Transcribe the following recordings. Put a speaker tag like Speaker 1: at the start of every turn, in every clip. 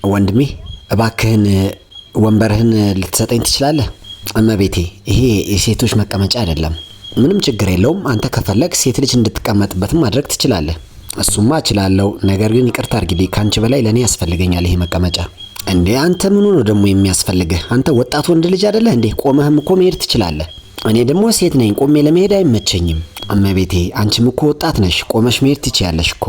Speaker 1: ወንድሜ እባክህን ወንበርህን ልትሰጠኝ ትችላለህ? እመቤቴ ይሄ የሴቶች መቀመጫ አይደለም። ምንም ችግር የለውም። አንተ ከፈለክ ሴት ልጅ እንድትቀመጥበት ማድረግ ትችላለህ። እሱማ እችላለሁ። ነገር ግን ይቅርታ አድርግልኝ፣ ካንቺ በላይ ለኔ ያስፈልገኛል ይሄ መቀመጫ። እንዴ አንተ ምን ነው ደግሞ የሚያስፈልግህ? አንተ ወጣት ወንድ ልጅ አይደለህ እንዴ? ቆመህም እኮ መሄድ ትችላለህ። እኔ ደግሞ ሴት ነኝ፣ ቆሜ ለመሄድ አይመቸኝም። እመቤቴ አንቺም እኮ ወጣት ነሽ፣ ቆመሽ መሄድ ትችያለሽ እኮ።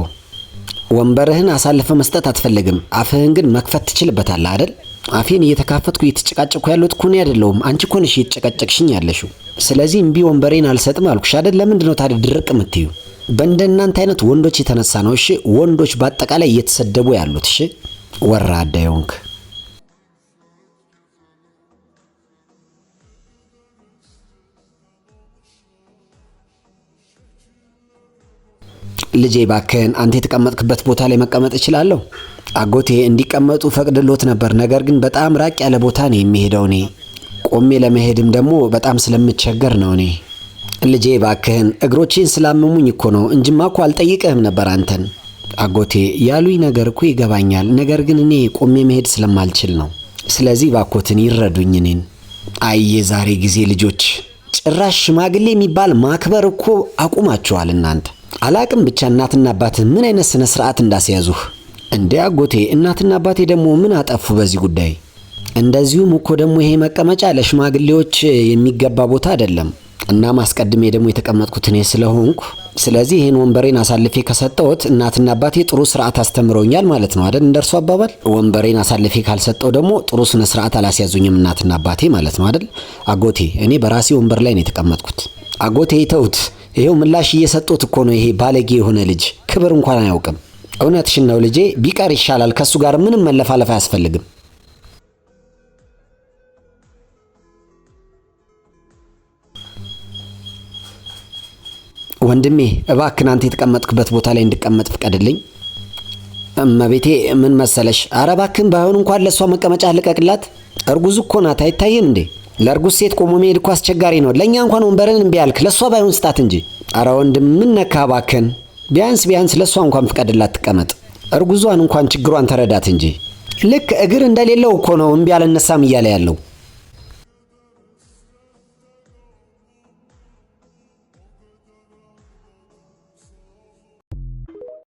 Speaker 1: ወንበርህን አሳልፈ መስጠት አትፈልግም፣ አፍህን ግን መክፈት ትችልበታለህ አይደል? አፌን እየተካፈትኩ እየተጨቃጨቅኩ ያለሁት እኮ እኔ አይደለሁም፣ አንቺ እኮ ነሽ እየተጨቃጨቅሽኝ ያለሽው። ስለዚህ እምቢ ወንበሬን አልሰጥም አልኩሽ አይደል? ለምንድን ነው ታዲያ ድርቅ የምትዩ? በእንደናንተ አይነት ወንዶች የተነሳ ነው እሺ፣ ወንዶች በአጠቃላይ እየተሰደቡ ያሉት እሺ። ወራዳ ይሆንክ ልጄ ባከን አንተ የተቀመጥክበት ቦታ ላይ መቀመጥ እችላለሁ? አጎቴ እንዲቀመጡ ፈቅድሎት ነበር፣ ነገር ግን በጣም ራቅ ያለ ቦታ ነው የሚሄደው። እኔ ቆሜ ለመሄድም ደግሞ በጣም ስለምቸገር ነው። እኔ ልጄ ባከን እግሮቼን ስላመሙኝ እኮ ነው እንጂማ እኮ አልጠይቅህም ነበር አንተን። አጎቴ ያሉኝ ነገር እኮ ይገባኛል፣ ነገር ግን እኔ ቆሜ መሄድ ስለማልችል ነው። ስለዚህ ባኮትን ይረዱኝ እኔን። አይ ዛሬ ጊዜ ልጆች ጭራሽ ሽማግሌ የሚባል ማክበር እኮ አቁማችኋል እናንተ። አላቅም ብቻ እናትና አባትህ ምን አይነት ስነ ስርዓት እንዳስያዙህ እንዴ? አጎቴ እናትና አባቴ ደግሞ ምን አጠፉ በዚህ ጉዳይ? እንደዚሁም እኮ ደግሞ ይሄ መቀመጫ ለሽማግሌዎች የሚገባ ቦታ አይደለም እና ማስቀድሜ ደግሞ የተቀመጥኩት እኔ ስለሆንኩ፣ ስለዚህ ይሄን ወንበሬን አሳልፌ ከሰጠሁት እናትና አባቴ ጥሩ ስርዓት አስተምረውኛል ማለት ነው አይደል? እንደርሱ አባባል ወንበሬን አሳልፌ ካልሰጠው ደግሞ ጥሩ ስነ ስርዓት አላስያዙኝም እናትና አባቴ ማለት ነው አይደል? አጎቴ እኔ በራሴ ወንበር ላይ ነው የተቀመጥኩት። አጎቴ ተውት፣ ይሄው ምላሽ እየሰጡት እኮ ነው። ይሄ ባለጌ የሆነ ልጅ ክብር እንኳን አያውቅም። እውነትሽን ነው ልጄ፣ ቢቀር ይሻላል። ከሱ ጋር ምንም መለፋለፍ አያስፈልግም። ወንድሜ እባክህ አንተ የተቀመጥክበት ቦታ ላይ እንድቀመጥ ፍቀድልኝ። እመቤቴ ምን መሰለሽ፣ ኧረ እባክህን ባይሆን እንኳን ለሷ መቀመጫ ልቀቅላት። እርጉዝ እኮ ናት አይታየም እንዴ? ለእርጉዝ ሴት ቆሞ መሄድ እኮ አስቸጋሪ ነው። ለእኛ እንኳን ወንበርን እምቢ አልክ፣ ለሷ ባይሆን ስጣት እንጂ። ኧረ ወንድም ምን ነካ እባክህን? ቢያንስ ለሷ እንኳን ፍቀድላት ትቀመጥ። እርጉዟን እንኳን ችግሯን ተረዳት እንጂ። ልክ እግር እንደሌለው እኮ ነው እምቢ አልነሳም እያለ ያለው።